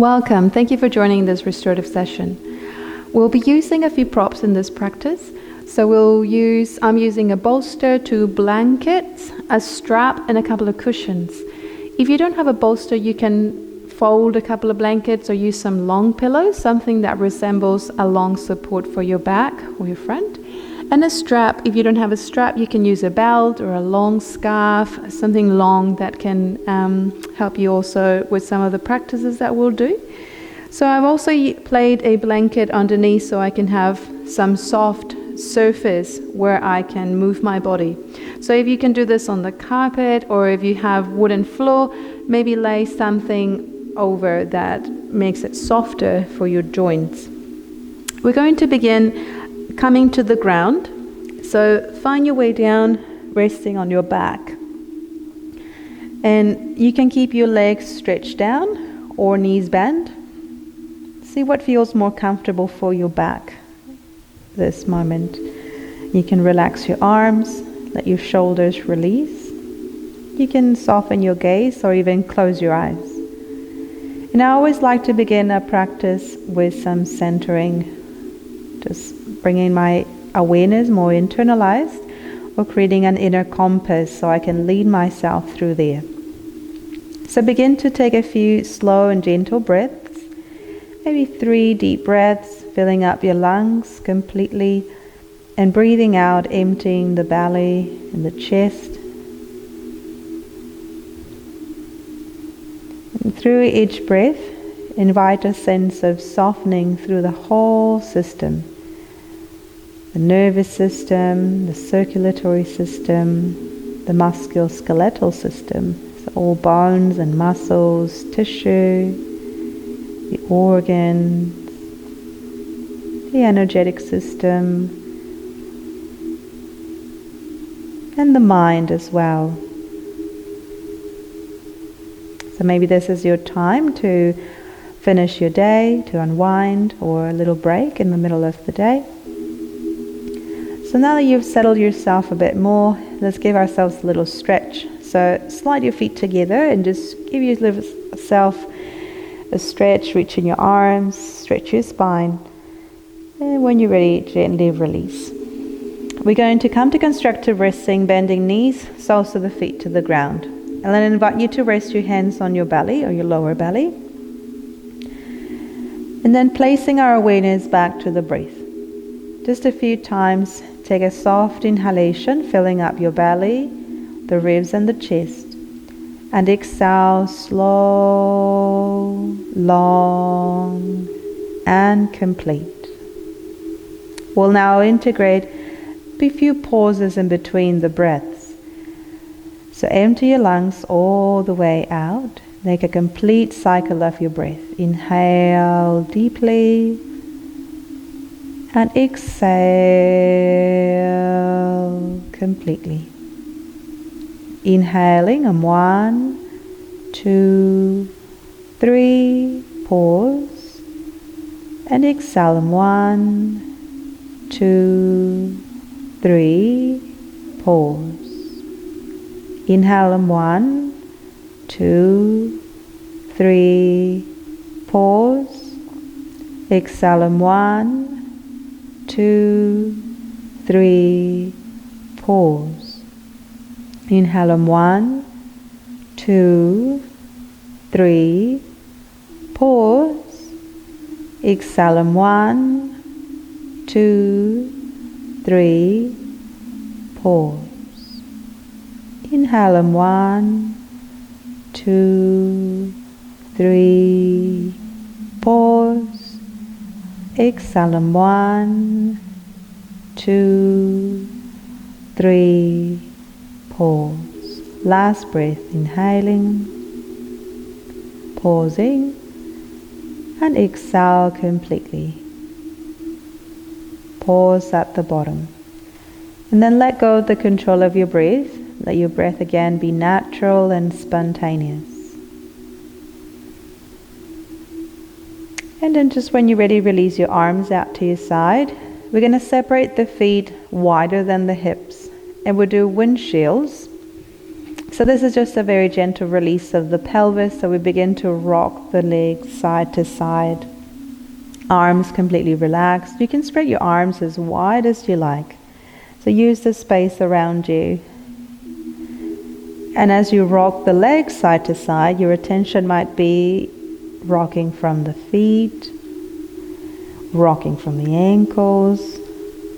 Welcome. Thank you for joining this restorative session. We'll be using a few props in this practice. So I'm using a bolster, 2 blankets, a strap, and a couple of cushions. If you don't have a bolster, you can fold a couple of blankets or use some long pillows, something that resembles a long support for your back or your front. And a strap, if you don't have a strap, you can use a belt or a long scarf, something long that can help you also with some of the practices that we'll do. So I've also played a blanket underneath so I can have some soft surface where I can move my body. So if you can do this on the carpet, or if you have wooden floor, maybe lay something over that makes it softer for your joints. We're going to begin coming to the ground. So find your way down, resting on your back. And you can keep your legs stretched down or knees bent. See what feels more comfortable for your back this moment. You can relax your arms, let your shoulders release. You can soften your gaze or even close your eyes. And I always like to begin a practice with some centering, just bringing my awareness more internalized, or creating an inner compass so I can lead myself through there. So begin to take a few slow and gentle breaths, maybe 3 deep breaths, filling up your lungs completely, and breathing out, emptying the belly and the chest. And through each breath, invite a sense of softening through the whole system. The nervous system, the circulatory system, the musculoskeletal system, so all bones and muscles, tissue, the organs, the energetic system, and the mind as well. So maybe this is your time to finish your day, to unwind, or a little break in the middle of the day. So now that you've settled yourself a bit more, let's give ourselves a little stretch. So slide your feet together and just give yourself a stretch, reaching your arms, stretch your spine. And when you're ready, gently release. We're going to come to constructive resting, bending knees, soles of the feet to the ground. And then I invite you to rest your hands on your belly or your lower belly. And then placing our awareness back to the breath. Just a few times, take a soft inhalation, filling up your belly, the ribs and the chest. And exhale, slow, long, and complete. We'll now integrate a few pauses in between the breaths. So empty your lungs all the way out. Make a complete cycle of your breath. Inhale deeply. And exhale completely. Inhaling on 1, 2, 3, pause. And exhale on 1, 2, 3, pause. Inhale on 1, 2, 3, pause. Exhale on 1, 2, 3, pause. Inhale on 1, 2, 3, pause. Exhale on 1, 2, 3, pause. Inhale on 1, 2, 3, pause. Exhale on 1, 2, 3, pause. Last breath, inhaling, pausing, and exhale completely. Pause at the bottom. And then let go of the control of your breath. Let your breath again be natural and spontaneous. And then just when you're ready, release your arms out to your side. We're going to separate the feet wider than the hips. And we'll do windshields. So this is just a very gentle release of the pelvis. So we begin to rock the legs side to side. Arms completely relaxed. You can spread your arms as wide as you like. So use the space around you. And as you rock the legs side to side, your attention might be rocking from the feet, rocking from the ankles,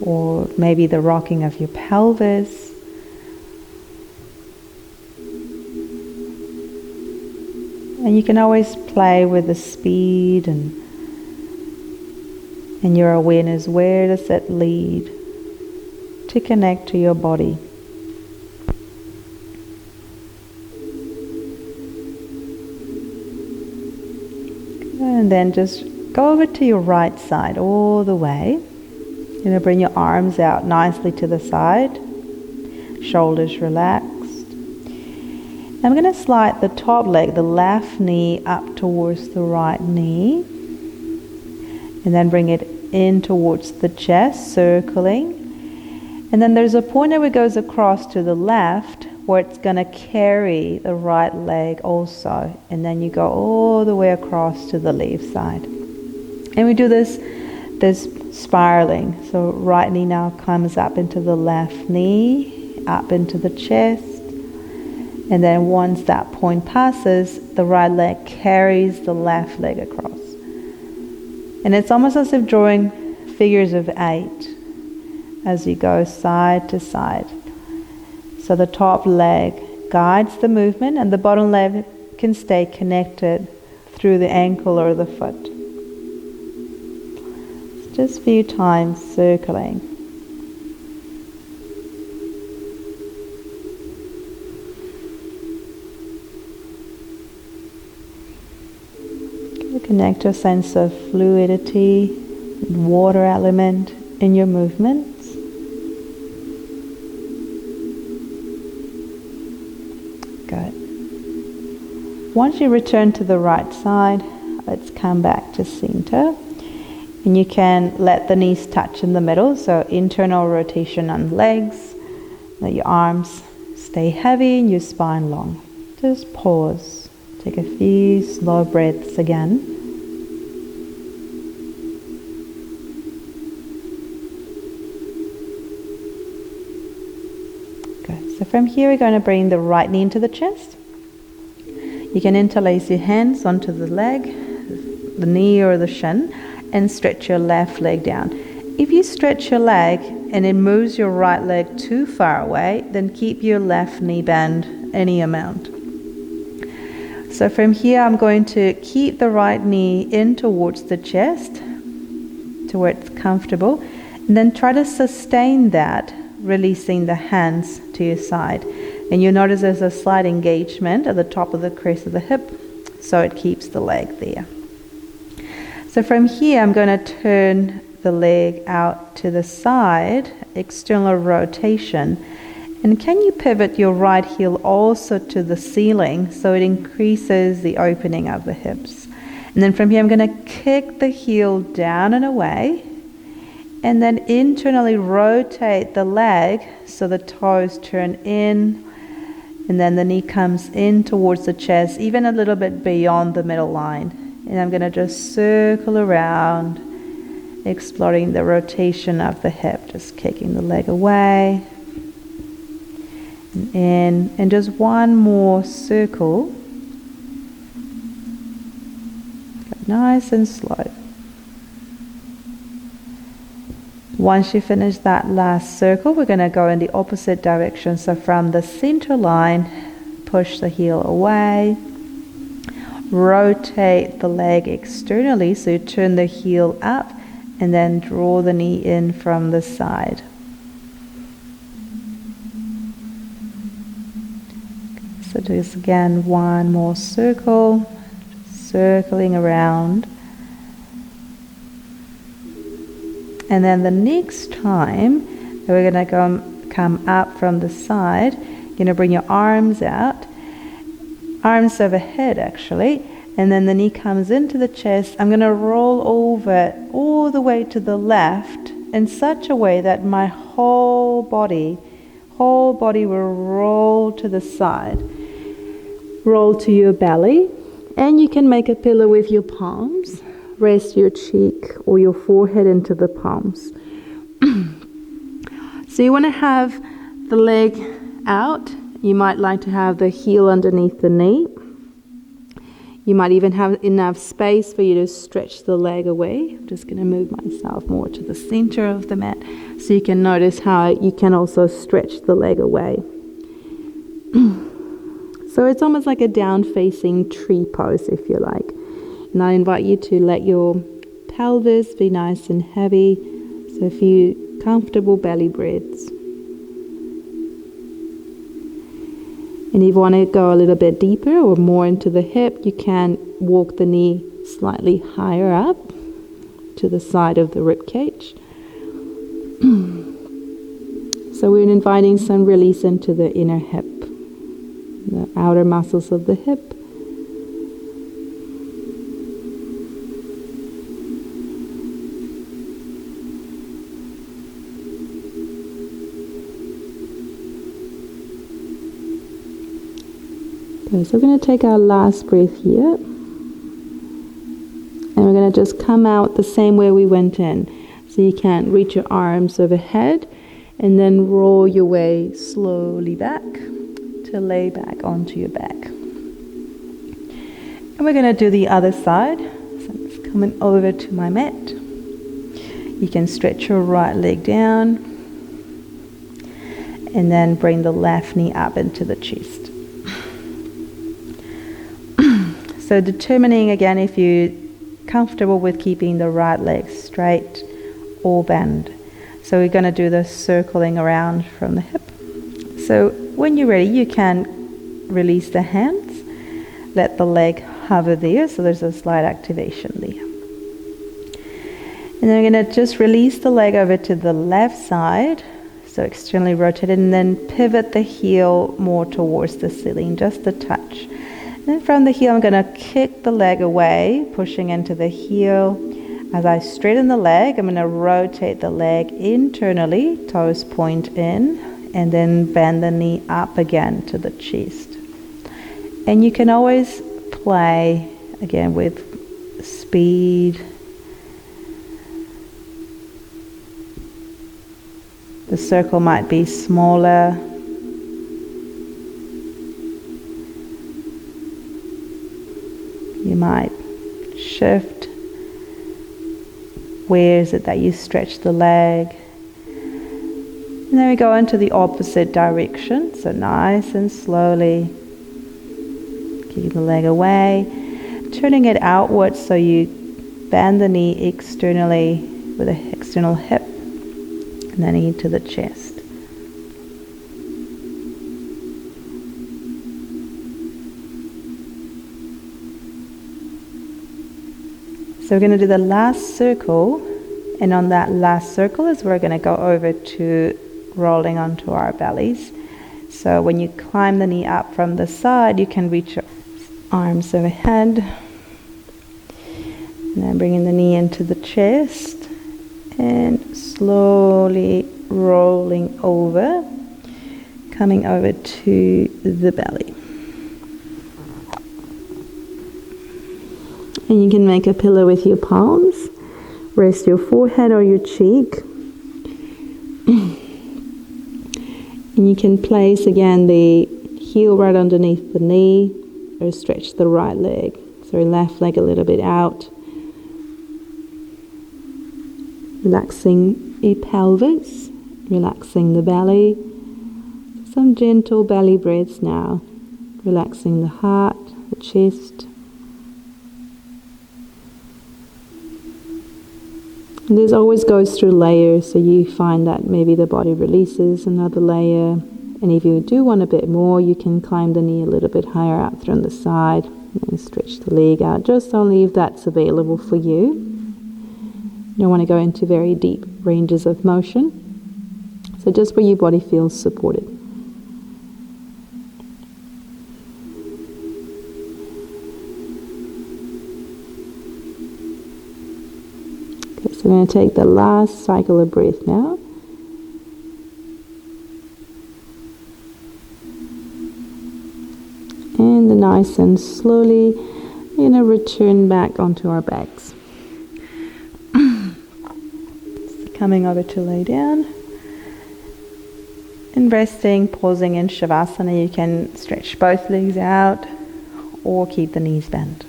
or maybe the rocking of your pelvis. And you can always play with the speed and your awareness. Where does that lead to connect to your body? And then just go over to your right side all the way. You're going to bring your arms out nicely to the side. Shoulders relaxed. I'm going to slide the top leg, the left knee, up towards the right knee. And then bring it in towards the chest, circling. And then there's a point where it goes across to the left, where it's going to carry the right leg also. And then you go all the way across to the left side. And we do this spiraling. So right knee now comes up into the left knee, up into the chest. And then once that point passes, the right leg carries the left leg across. And it's almost as if drawing figures of 8 as you go side to side. So the top leg guides the movement and the bottom leg can stay connected through the ankle or the foot. Just a few times circling. Connect to a sense of fluidity, water element in your movements. Good. Once you return to the right side, let's come back to center. And you can let the knees touch in the middle, so internal rotation on legs. Let your arms stay heavy and your spine long. Just pause. Take a few slow breaths again. Good. So from here we're going to bring the right knee into the chest. You can interlace your hands onto the leg, the knee or the shin, and stretch your left leg down. If you stretch your leg and it moves your right leg too far away, then keep your left knee bent any amount. So from here I'm going to keep the right knee in towards the chest to where it's comfortable, and then try to sustain that, releasing the hands to your side. And you'll notice there's a slight engagement at the top of the crest of the hip, so it keeps the leg there. So from here I'm going to turn the leg out to the side, external rotation. And can you pivot your right heel also to the ceiling so it increases the opening of the hips? And then from here I'm going to kick the heel down and away, and then internally rotate the leg so the toes turn in, and then the knee comes in towards the chest, even a little bit beyond the middle line. And I'm going to just circle around, exploring the rotation of the hip, just kicking the leg away. And in, and just one more circle. Nice and slow. Once you finish that last circle, we're going to go in the opposite direction. So from the center line, push the heel away. Rotate the leg externally, so you turn the heel up and then draw the knee in from the side. So just again one more circle, circling around. And then the next time we're going to come up from the side, you're going to bring your arms out. Arms overhead actually, and then the knee comes into the chest. I'm going to roll over all the way to the left in such a way that my whole body whole body will roll to the side. Roll to your belly, and you can make a pillow with your palms. Rest your cheek or your forehead into the palms. So you want to have the leg out. You might like to have the heel underneath the knee. You might even have enough space for you to stretch the leg away. I'm just going to move myself more to the center of the mat so you can notice how you can also stretch the leg away. So it's almost like a down-facing tree pose, if you like. And I invite you to let your pelvis be nice and heavy. So a few comfortable belly breaths. And if you want to go a little bit deeper or more into the hip, you can walk the knee slightly higher up to the side of the rib cage. So we're inviting some release into the inner hip, the outer muscles of the hip. Okay, so we're going to take our last breath here. And we're going to just come out the same way we went in. So you can reach your arms overhead and then roll your way slowly back to lay back onto your back. And we're going to do the other side. So I'm just coming over to my mat. You can stretch your right leg down and then bring the left knee up into the chest. So determining again if you're comfortable with keeping the right leg straight or bend. So we're going to do the circling around from the hip. So when you're ready, you can release the hands, let the leg hover there, so there's a slight activation there. And then we're going to just release the leg over to the left side, so externally rotated, and then pivot the heel more towards the ceiling, just a touch. Then from the heel, I'm going to kick the leg away, pushing into the heel. As I straighten the leg, I'm going to rotate the leg internally, toes point in, and then bend the knee up again to the chest. And you can always play, again, with speed. The circle might be smaller. You might shift. Where is it that you stretch the leg? And then we go into the opposite direction. So nice and slowly kicking the leg away, turning it outwards so you bend the knee externally with the external hip and then into the chest. So we're going to do the last circle, and on that last circle is we're going to go over to rolling onto our bellies. So when you climb the knee up from the side, you can reach your arms overhead, and then bringing the knee into the chest and slowly rolling over, coming over to the belly. And you can make a pillow with your palms. Rest your forehead or your cheek. And you can place again the heel right underneath the knee, or stretch the right leg. So left leg a little bit out. Relaxing the pelvis, relaxing the belly. Some gentle belly breaths now. Relaxing the heart, the chest. And this always goes through layers, so you find that maybe the body releases another layer. And if you do want a bit more, you can climb the knee a little bit higher out from the side and stretch the leg out, just only if that's available for you. You don't want to go into very deep ranges of motion. So just where your body feels supported. So we're going to take the last cycle of breath now. nice and slowly, return back onto our backs. Coming over to lay down. And resting, pausing in Shavasana, you can stretch both legs out or keep the knees bent.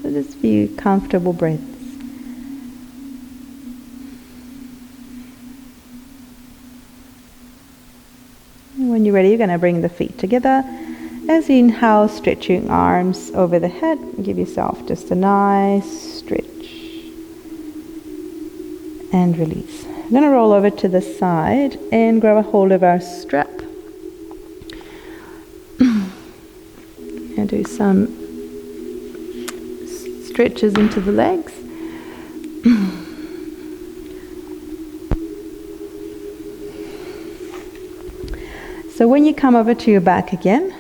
So just a few comfortable breaths. And when you're ready, you're going to bring the feet together. As you inhale, stretch your arms over the head. Give yourself just a nice stretch. And release. I'm going to roll over to the side and grab a hold of our strap. And do some stretches into the legs. So when you come over to your back again,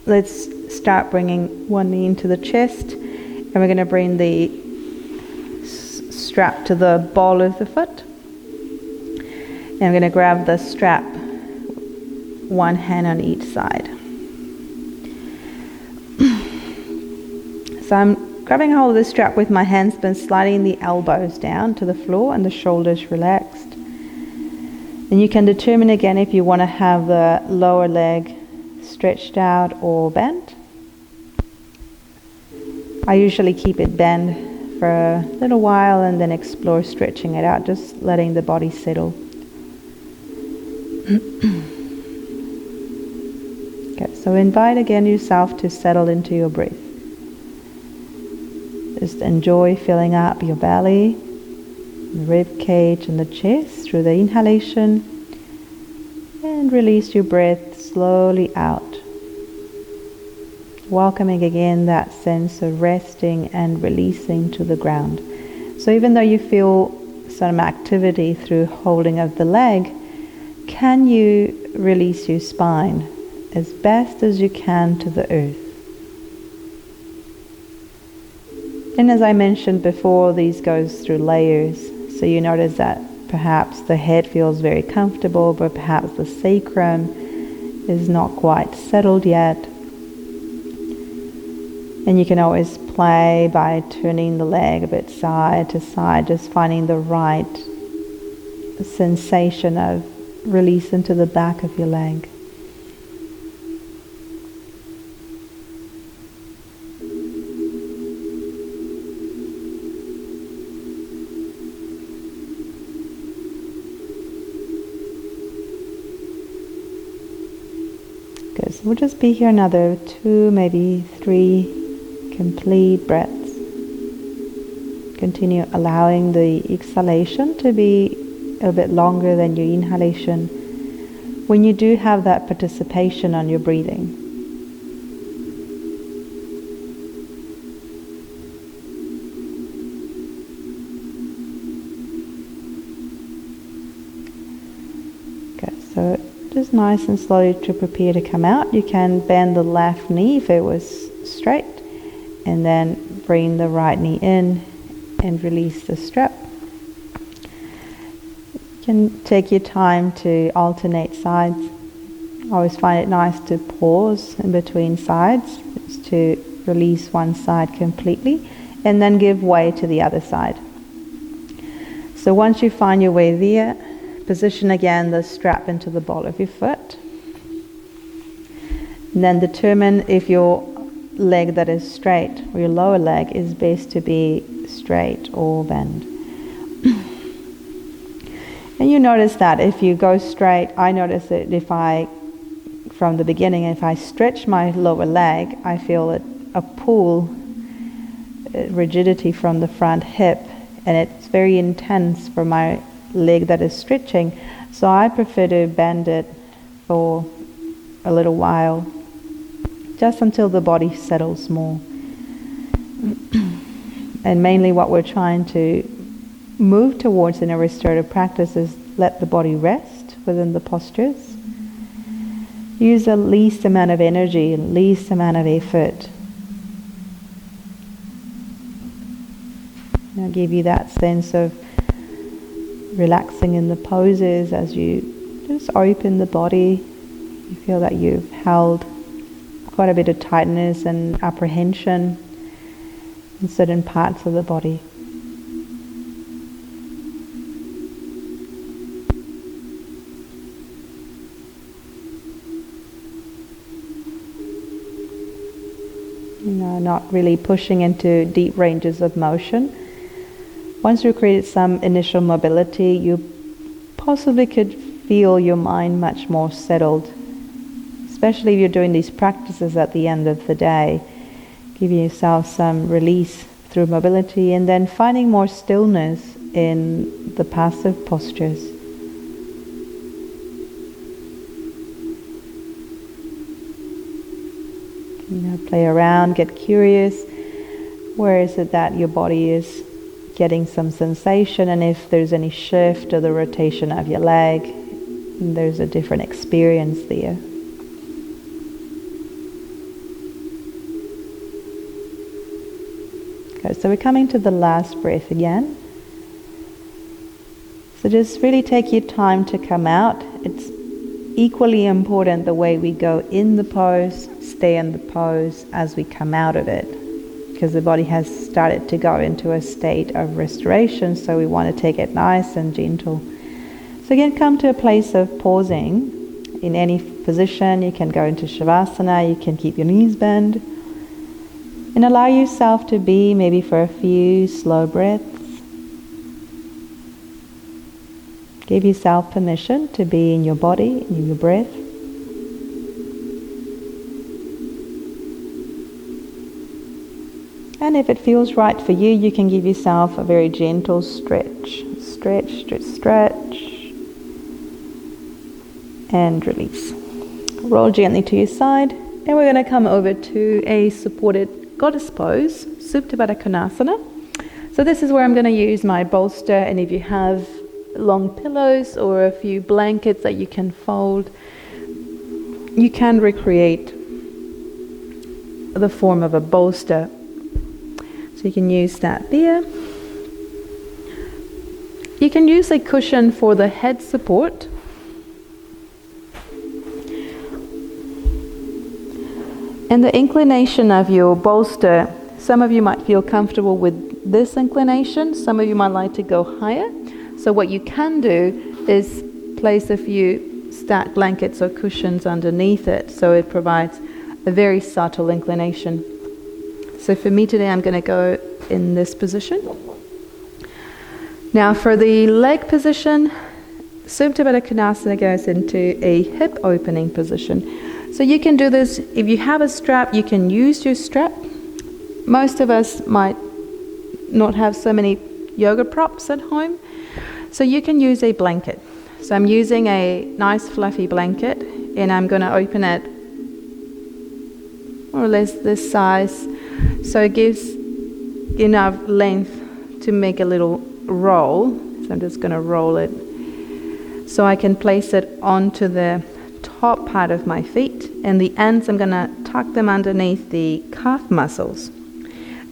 let's start bringing one knee into the chest, and we're going to bring the strap to the ball of the foot. And I'm going to grab the strap, one hand on each side. So I'm grabbing hold of the strap with my hands, but sliding the elbows down to the floor and the shoulders relaxed. And you can determine again if you want to have the lower leg stretched out or bent. I usually keep it bent for a little while and then explore stretching it out, just letting the body settle. Okay, so invite again yourself to settle into your breath. Just enjoy filling up your belly, the rib cage and the chest through the inhalation, and release your breath slowly out. Welcoming again that sense of resting and releasing to the ground. So even though you feel some activity through holding of the leg, can you release your spine as best as you can to the earth? And as I mentioned before, these goes through layers. So you notice that perhaps the head feels very comfortable, but perhaps the sacrum is not quite settled yet. And you can always play by turning the leg a bit side to side, just finding the right sensation of release into the back of your leg. Good. So we'll just be here another 2, maybe 3 complete breaths. Continue allowing the exhalation to be a bit longer than your inhalation when you do have that participation on your breathing. Okay, so just nice and slowly to prepare to come out. You can bend the left knee if it was straight, and then bring the right knee in and release the strap. You can take your time to alternate sides. I always find it nice to pause in between sides, just to release one side completely and then give way to the other side. So once you find your way there, position again the strap into the ball of your foot. And then determine if your leg that is straight, or your lower leg, is best to be straight or bend. And you notice that if you go straight, I notice that from the beginning, if I stretch my lower leg, I feel a pull, rigidity from the front hip, and it's very intense for my leg that is stretching. So I prefer to bend it for a little while, just until the body settles more. And mainly what we're trying to move towards in a restorative practice is let the body rest within the postures. Use the least amount of energy and least amount of effort. Now give you that sense of relaxing in the poses as you just open the body. You feel that you've held quite a bit of tightness and apprehension in certain parts of the body. Not really pushing into deep ranges of motion. Once you create some initial mobility, you possibly could feel your mind much more settled, especially if you're doing these practices at the end of the day. Give yourself some release through mobility, and then finding more stillness in the passive postures. Play around, get curious. Where is it that your body is getting some sensation, and if there's any shift or the rotation of your leg, there's a different experience there. Okay, so we're coming to the last breath again. So just really take your time to come out. It's equally important the way we go in the pose, stay in the pose as we come out of it, because the body has started to go into a state of restoration, so we want to take it nice and gentle. So again, come to a place of pausing in any position. You can go into Shavasana, you can keep your knees bent, and allow yourself to be maybe for a few slow breaths. Give yourself permission to be in your body, in your breath. And if it feels right for you, you can give yourself a very gentle stretch. Stretch, stretch, stretch. And release. Roll gently to your side. And we're going to come over to a supported goddess pose, Supta Baddha Konasana. So this is where I'm going to use my bolster, and if you have long pillows or a few blankets that you can fold, you can recreate the form of a bolster. So you can use that there. You can use a cushion for the head support. And the inclination of your bolster, some of you might feel comfortable with this inclination, some of you might like to go higher. So what you can do is place a few stacked blankets or cushions underneath it, so it provides a very subtle inclination. So for me today, I'm going to go in this position. Now for the leg position, Supta Baddha Konasana goes into a hip opening position. So you can do this, if you have a strap, you can use your strap. Most of us might not have so many yoga props at home, so you can use a blanket. So I'm using a nice fluffy blanket, and I'm going to open it more or less this size, so it gives enough length to make a little roll. So I'm just going to roll it so I can place it onto the top part of my feet, and the ends I'm going to tuck them underneath the calf muscles,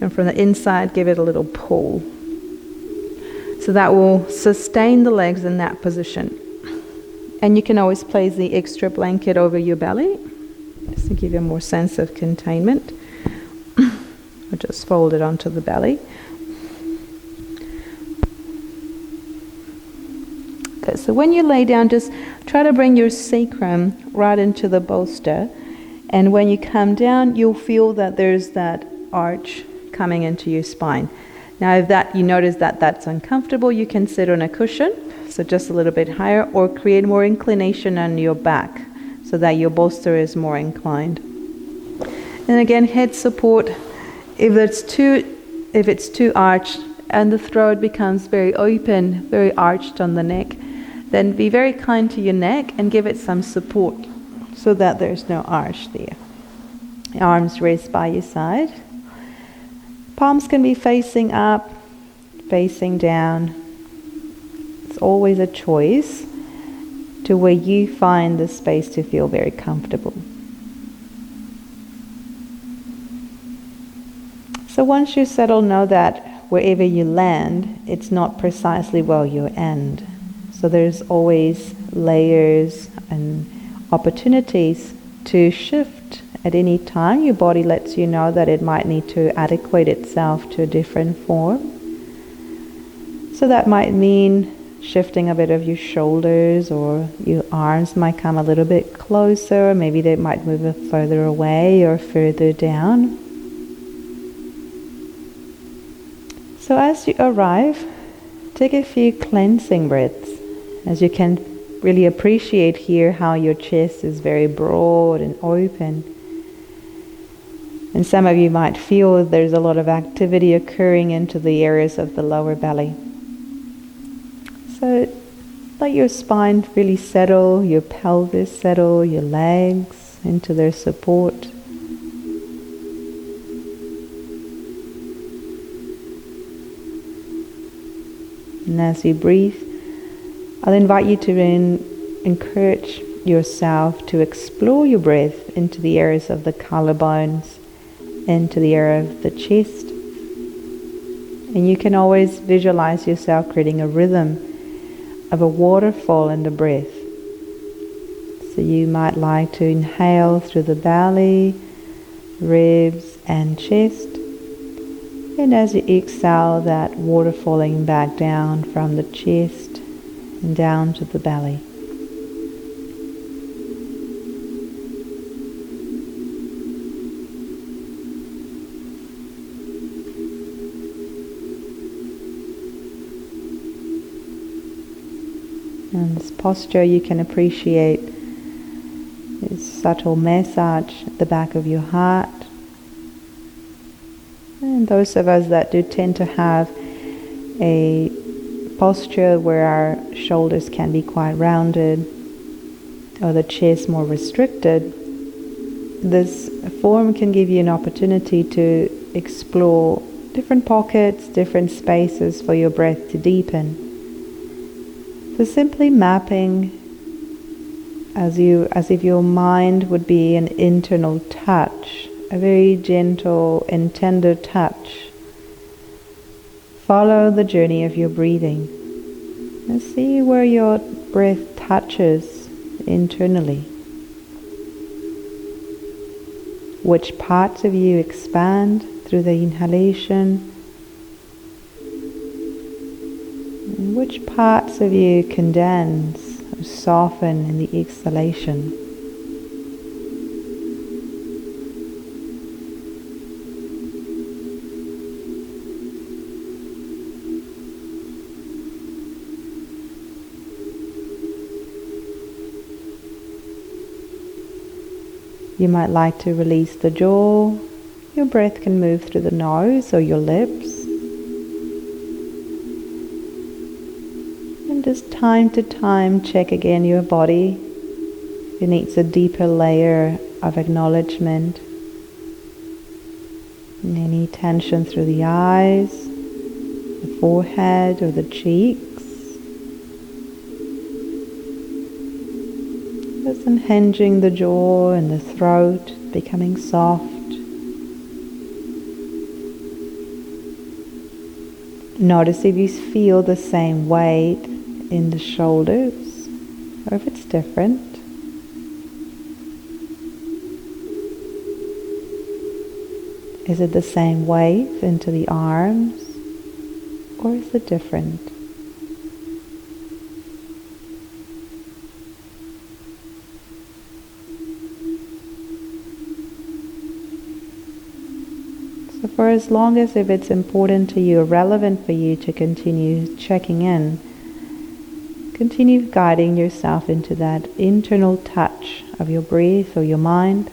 and from the inside give it a little pull. So that will sustain the legs in that position. And you can always place the extra blanket over your belly, just to give you more sense of containment. Or just fold it onto the belly. Okay, so when you lay down, just try to bring your sacrum right into the bolster. And when you come down, you'll feel that there's that arch coming into your spine. Now if you notice that that's uncomfortable, you can sit on a cushion, so just a little bit higher, or create more inclination on your back so that your bolster is more inclined. And again, head support, if it's too arched and the throat becomes very open, very arched on the neck, then be very kind to your neck and give it some support so that there's no arch there. Arms raised by your side. Palms can be facing up, facing down. It's always a choice to where you find the space to feel very comfortable. So once you settle, know that wherever you land, it's not precisely where you end. So there's always layers and opportunities to shift at any time. Your body lets you know that it might need to adequate itself to a different form. So that might mean shifting a bit of your shoulders, or your arms might come a little bit closer, or maybe they might move further away or further down. So as you arrive, take a few cleansing breaths, as you can really appreciate here how your chest is very broad and open. And some of you might feel there's a lot of activity occurring into the areas of the lower belly. So let your spine really settle, your pelvis settle, your legs into their support. And as you breathe, I'll invite you to encourage yourself to explore your breath into the areas of the collarbones, into the area of the chest. And you can always visualize yourself creating a rhythm of a waterfall in the breath. So you might like to inhale through the belly, ribs and chest. And as you exhale, that water falling back down from the chest and down to the belly. And this posture you can appreciate this subtle massage at the back of your heart. And those of us that do tend to have a posture where our shoulders can be quite rounded or the chest more restricted, this form can give you an opportunity to explore different pockets, different spaces for your breath to deepen. So simply mapping as if your mind would be an internal touch, a very gentle and tender touch. Follow the journey of your breathing and see where your breath touches internally. Which parts of you expand through the inhalation? Which parts of you condense or soften in the exhalation? You might like to release the jaw. Your breath can move through the nose or your lips. Just time to time check again your body. It needs a deeper layer of acknowledgement. And any tension through the eyes, the forehead or the cheeks. Just unhinging the jaw and the throat, becoming soft. Notice if you feel the same weight in the shoulders, or if it's different. Is it the same weight into the arms, or is it different? So for as long as if it's important to you or relevant for you to continue checking in, continue guiding yourself into that internal touch of your breath or your mind.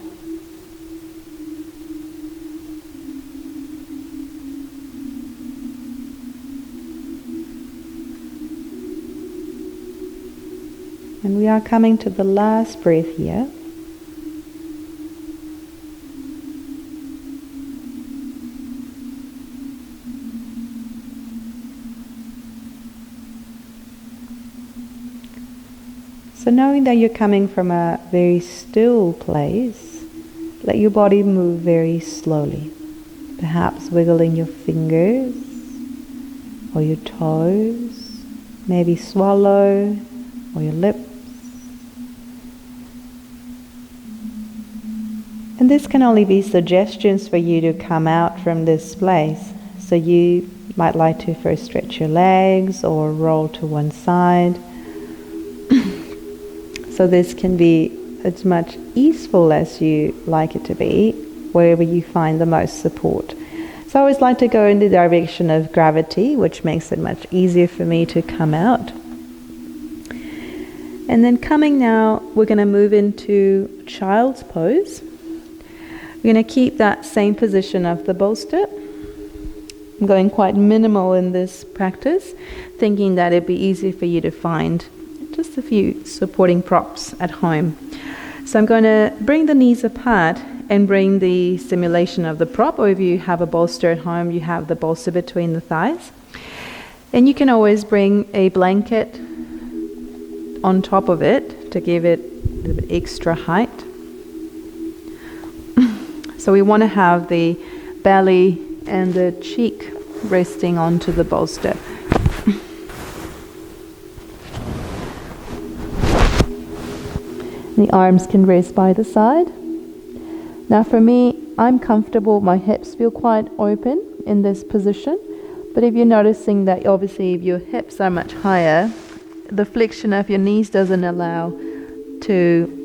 And we are coming to the last breath here. So knowing that you're coming from a very still place, let your body move very slowly. Perhaps wiggling your fingers or your toes, maybe swallow or your lips. And this can only be suggestions for you to come out from this place. So you might like to first stretch your legs or roll to one side. So this can be as much easeful as you like it to be, wherever you find the most support. So I always like to go in the direction of gravity, which makes it much easier for me to come out. And then coming now, we're going to move into child's pose. We're going to keep that same position of the bolster. I'm going quite minimal in this practice, thinking that it'd be easy for you to find just a few supporting props at home. So I'm going to bring the knees apart and bring the simulation of the prop, or if you have a bolster at home, you have the bolster between the thighs. And you can always bring a blanket on top of it to give it a little bit extra height. So we want to have the belly and the cheek resting onto the bolster. The arms can rest by the side. Now for me, I'm comfortable, my hips feel quite open in this position. But if you're noticing that obviously if your hips are much higher, the flexion of your knees doesn't allow to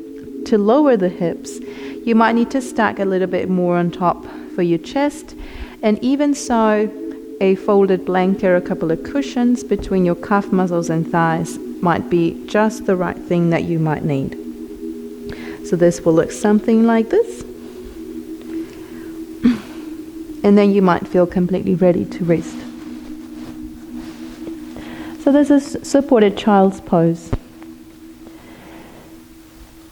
lower the hips, you might need to stack a little bit more on top for your chest. And even so, a folded blanket or a couple of cushions between your calf muscles and thighs might be just the right thing that you might need. So this will look something like this. And then you might feel completely ready to rest. So this is supported child's pose.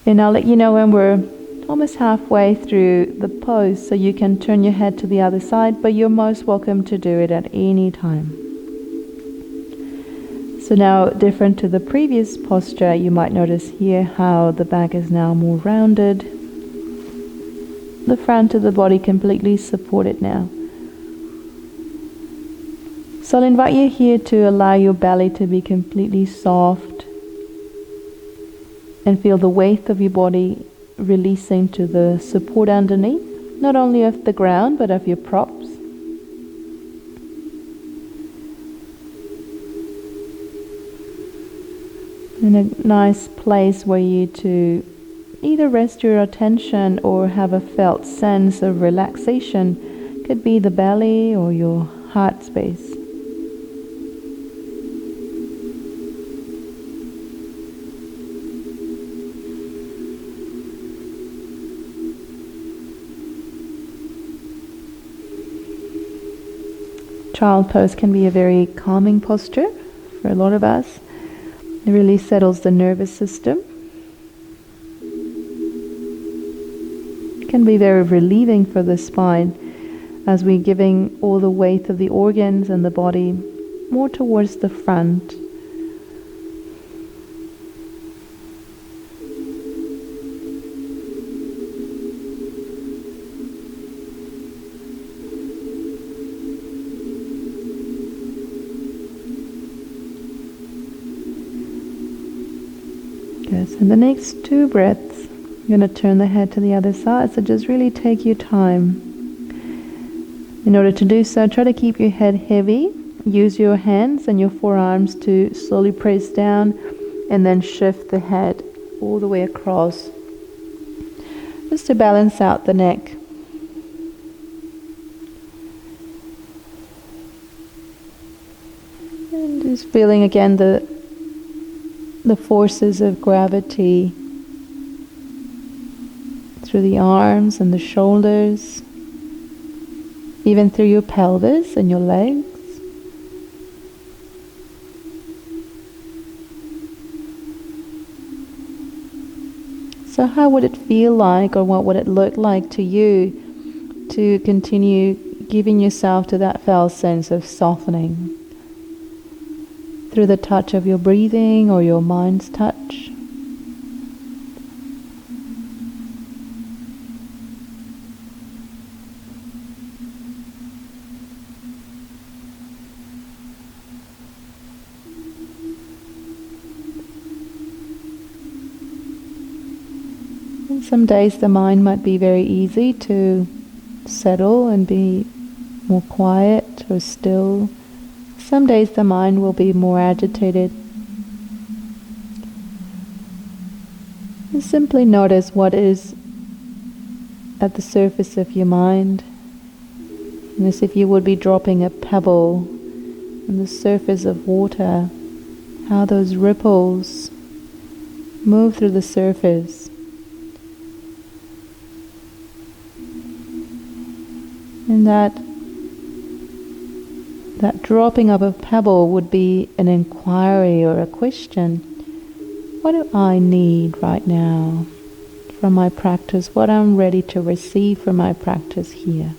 And I'll let you know when we're almost halfway through the pose, so you can turn your head to the other side, but you're most welcome to do it at any time. So now, different to the previous posture, you might notice here how the back is now more rounded. The front of the body completely supported now. So I'll invite you here to allow your belly to be completely soft and feel the weight of your body releasing to the support underneath, not only of the ground but of your props. In a nice place where you to either rest your attention or have a felt sense of relaxation. Could be the belly or your heart space. Child pose can be a very calming posture for a lot of us. It really settles the nervous system. It can be very relieving for the spine as we're giving all the weight of the organs and the body more towards the front. Good. So the next 2 breaths, you're going to turn the head to the other side, so just really take your time. In order to do so, try to keep your head heavy. Use your hands and your forearms to slowly press down and then shift the head all the way across, just to balance out the neck. And just feeling again the forces of gravity through the arms and the shoulders, even through your pelvis and your legs. So how would it feel like, or what would it look like to you to continue giving yourself to that felt sense of softening through the touch of your breathing or your mind's touch? And some days the mind might be very easy to settle and be more quiet or still. Some days the mind will be more agitated. And simply notice what is at the surface of your mind, and as if you would be dropping a pebble on the surface of water, how those ripples move through the surface. And that dropping of a pebble would be an inquiry or a question. What do I need right now from my practice? What I'm ready to receive from my practice here?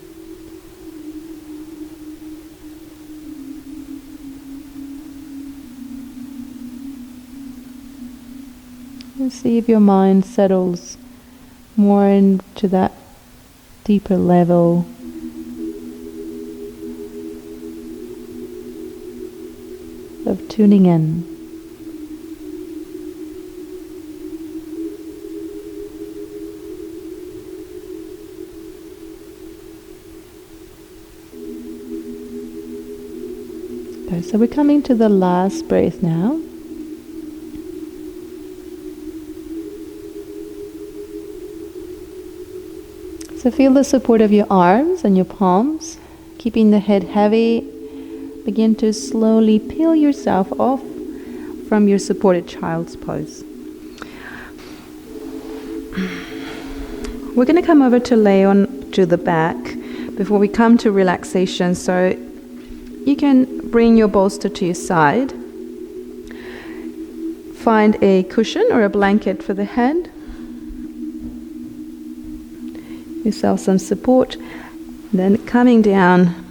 And see if your mind settles more into that deeper level of tuning in. Okay, so we're coming to the last breath now. So feel the support of your arms and your palms, keeping the head heavy. Begin to slowly peel yourself off from your supported child's pose. We're going to come over to lay on to the back before we come to relaxation. So you can bring your bolster to your side. Find a cushion or a blanket for the head. Yourself some support. Then coming down,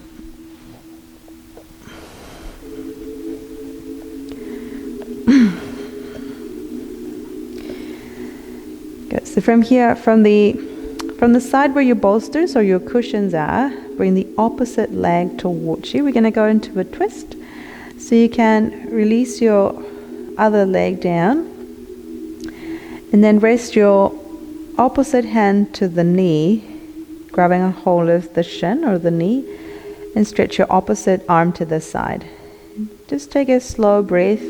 good. So from here, from the side where your bolsters or your cushions are, bring the opposite leg towards you. We're going to go into a twist. So you can release your other leg down and then rest your opposite hand to the knee, grabbing a hold of the shin or the knee, and stretch your opposite arm to the side. Just take a slow breath.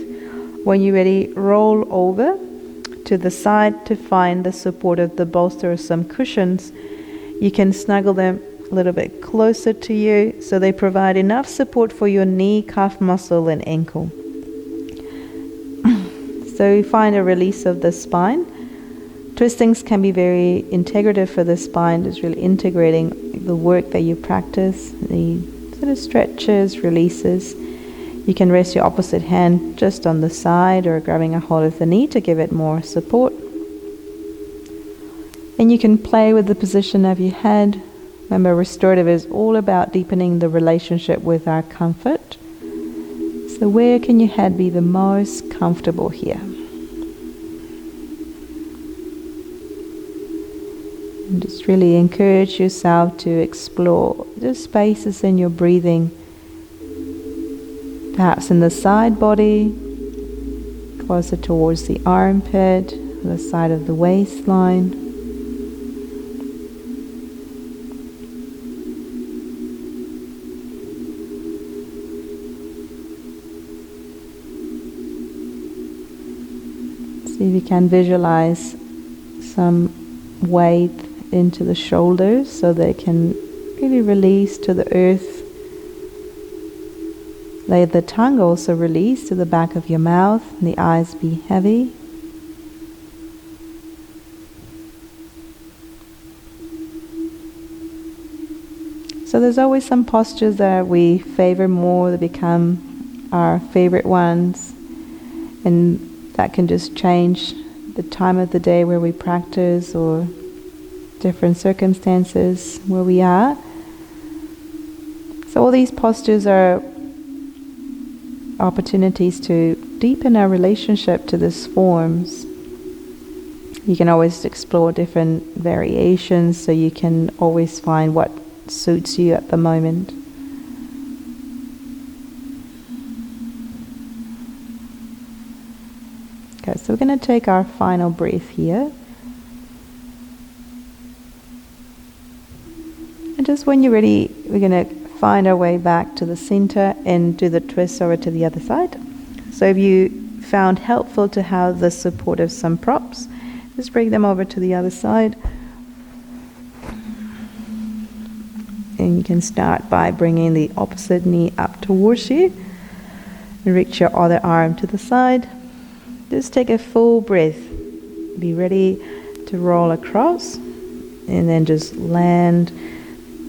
When you're ready, roll over to the side to find the support of the bolster or some cushions. You can snuggle them a little bit closer to you so they provide enough support for your knee, calf muscle and ankle. So find a release of the spine. Twistings can be very integrative for the spine. It's really integrating the work that you practice, the sort of stretches, releases. You can rest your opposite hand just on the side or grabbing a hold of the knee to give it more support. And you can play with the position of your head. Remember, restorative is all about deepening the relationship with our comfort. So where can your head be the most comfortable here? And just really encourage yourself to explore the spaces in your breathing, perhaps in the side body, closer towards the armpit, the side of the waistline. See if you can visualize some weight into the shoulders so they can really release to the earth. Let the tongue also release to the back of your mouth and the eyes be heavy. So there's always some postures that we favor more, that become our favorite ones, and that can just change the time of the day where we practice or different circumstances where we are. So all these postures are opportunities to deepen our relationship to these forms. You can always explore different variations, so you can always find what suits you at the moment. Okay, so we're going to take our final breath here. And just when you're ready, we're going to find our way back to the center and do the twist over to the other side. So if you found helpful to have the support of some props, just bring them over to the other side. And you can start by bringing the opposite knee up towards you. And reach your other arm to the side. Just take a full breath. Be ready to roll across. And then just land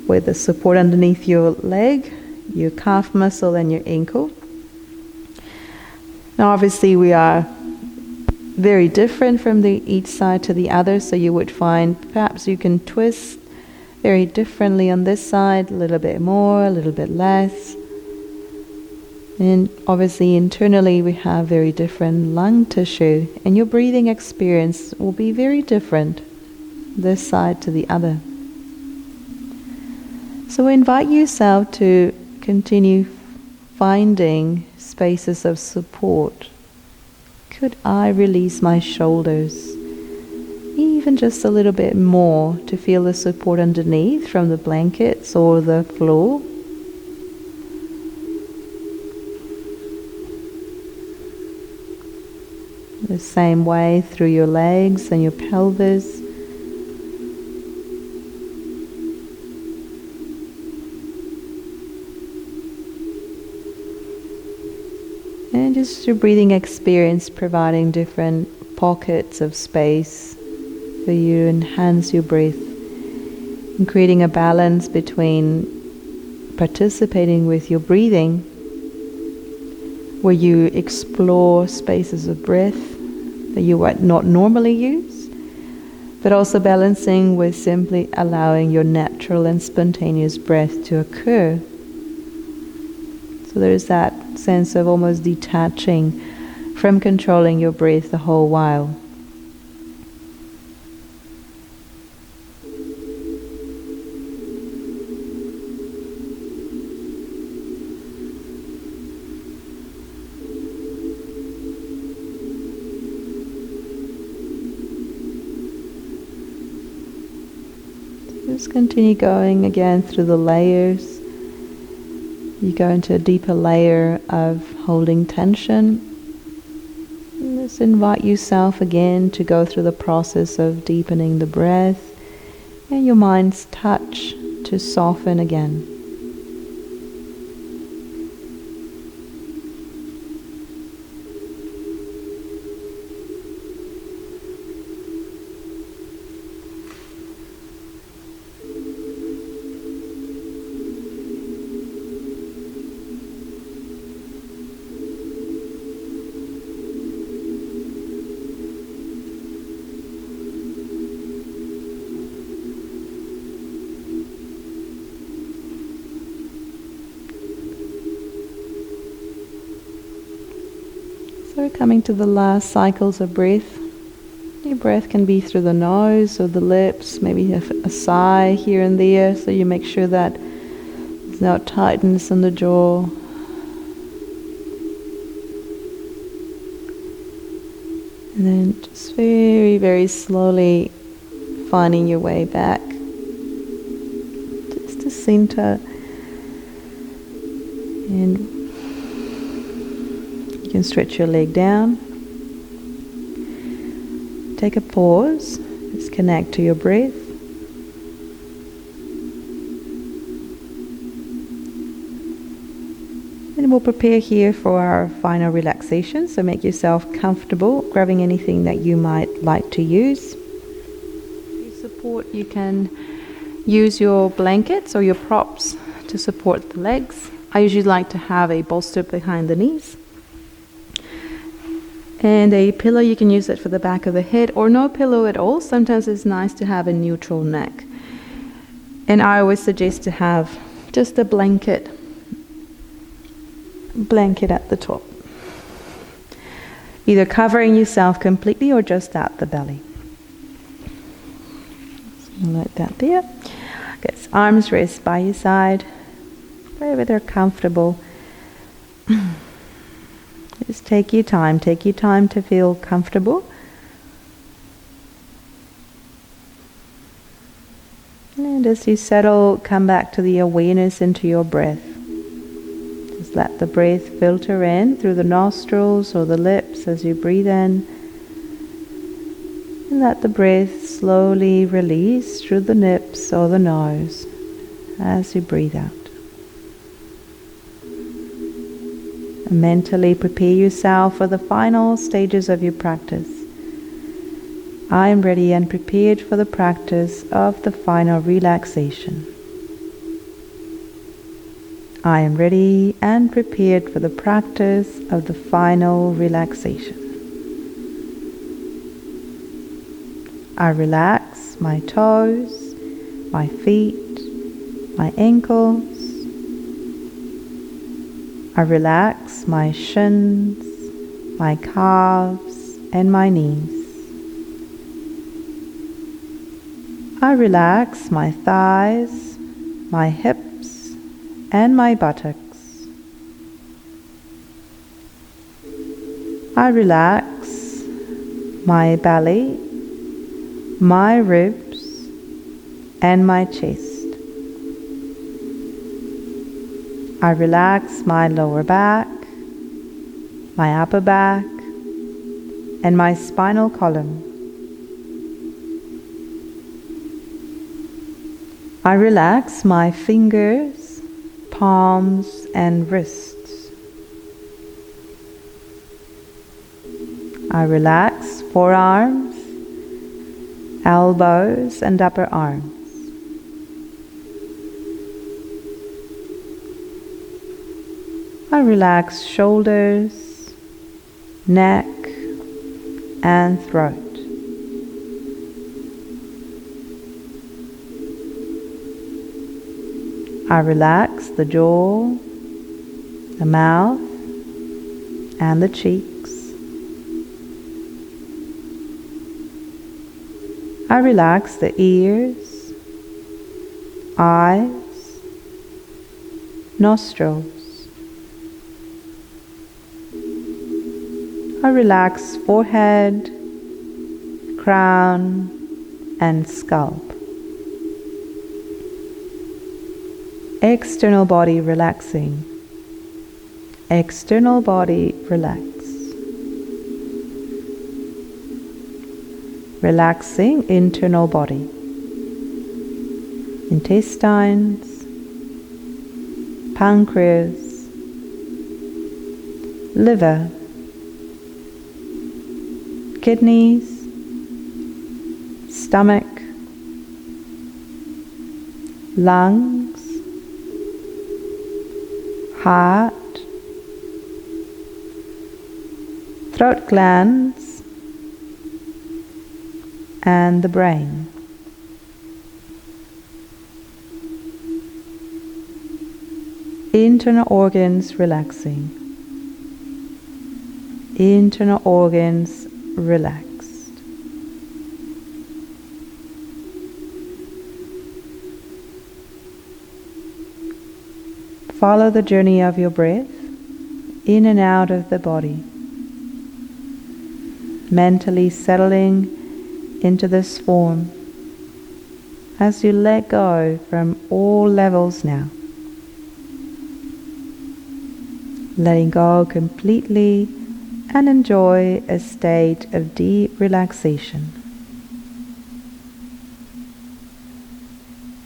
with the support underneath your leg, your calf muscle and your ankle. Now obviously we are very different from each side to the other, so you would find perhaps you can twist very differently on this side, a little bit more, a little bit less. And obviously internally we have very different lung tissue, and your breathing experience will be very different this side to the other. So invite yourself to continue finding spaces of support. Could I release my shoulders even just a little bit more to feel the support underneath from the blankets or the floor? The same way through your legs and your pelvis. And just your breathing experience providing different pockets of space for you to enhance your breath and creating a balance between participating with your breathing, where you explore spaces of breath that you would not normally use, but also balancing with simply allowing your natural and spontaneous breath to occur. So there's that sense of almost detaching from controlling your breath the whole while. Just continue going again through the layers. You go into a deeper layer of holding tension. And just invite yourself again to go through the process of deepening the breath and your mind's touch to soften again. So we're coming to the last cycles of breath. Your breath can be through the nose or the lips, maybe a sigh here and there, so you make sure that there's no tightness in the jaw. And then just very, very slowly finding your way back just to center. And you can stretch your leg down. Take a pause. Just connect to your breath. And we'll prepare here for our final relaxation. So make yourself comfortable, grabbing anything that you might like to use. For support, you can use your blankets or your props to support the legs. I usually like to have a bolster behind the knees. And a pillow, you can use it for the back of the head, or no pillow at all. Sometimes it's nice to have a neutral neck. And I always suggest to have just a blanket at the top, either covering yourself completely or just at the belly. So like that there. Okay, arms rest by your side, wherever they're comfortable. Just take your time to feel comfortable. And as you settle, come back to the awareness into your breath. Just let the breath filter in through the nostrils or the lips as you breathe in. And let the breath slowly release through the lips or the nose as you breathe out. And mentally prepare yourself for the final stages of your practice. I am ready and prepared for the practice of the final relaxation. I am ready and prepared for the practice of the final relaxation. I relax my toes, my feet, my ankles. I relax my shins, my calves, and my knees. I relax my thighs, my hips, and my buttocks. I relax my belly, my ribs, and my chest. I relax my lower back, my upper back, and my spinal column. I relax my fingers, palms, and wrists. I relax forearms, elbows, and upper arms. I relax shoulders, neck, and throat. I relax the jaw, the mouth, and the cheeks. I relax the ears, eyes, nostrils. I relax forehead, crown, and scalp. External body relaxing. External body relax. Relaxing internal body. Intestines, pancreas, liver, kidneys, stomach, lungs, heart, throat glands, and the brain. Internal organs relaxing. Internal organs relaxed. Follow the journey of your breath in and out of the body, mentally settling into this form as you let go from all levels now. Letting go completely and enjoy a state of deep relaxation.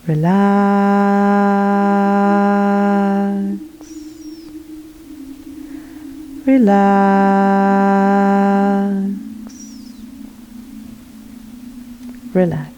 Relax. Relax. Relax.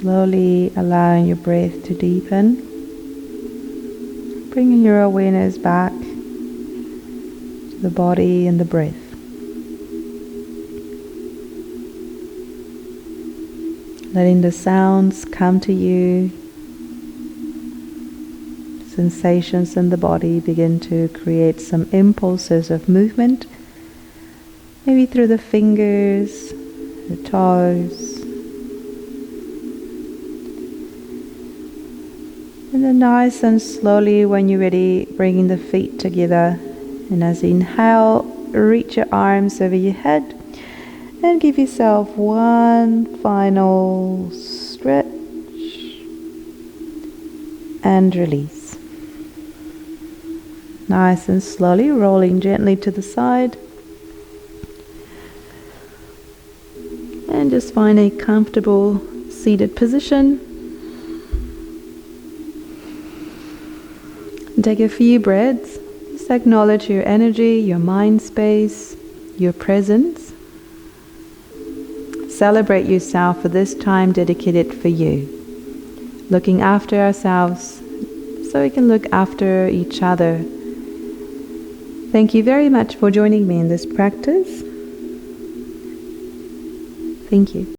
Slowly allowing your breath to deepen, bringing your awareness back to the body and the breath. Letting the sounds come to you, sensations in the body begin to create some impulses of movement, maybe through the fingers, the toes. And then nice and slowly, when you're ready, bringing the feet together. And as you inhale, reach your arms over your head and give yourself one final stretch and release. Nice and slowly, rolling gently to the side. And just find a comfortable seated position. And take a few breaths. Just acknowledge your energy, your mind space, your presence. Celebrate yourself for this time dedicated for you. Looking after ourselves so we can look after each other. Thank you very much for joining me in this practice. Thank you.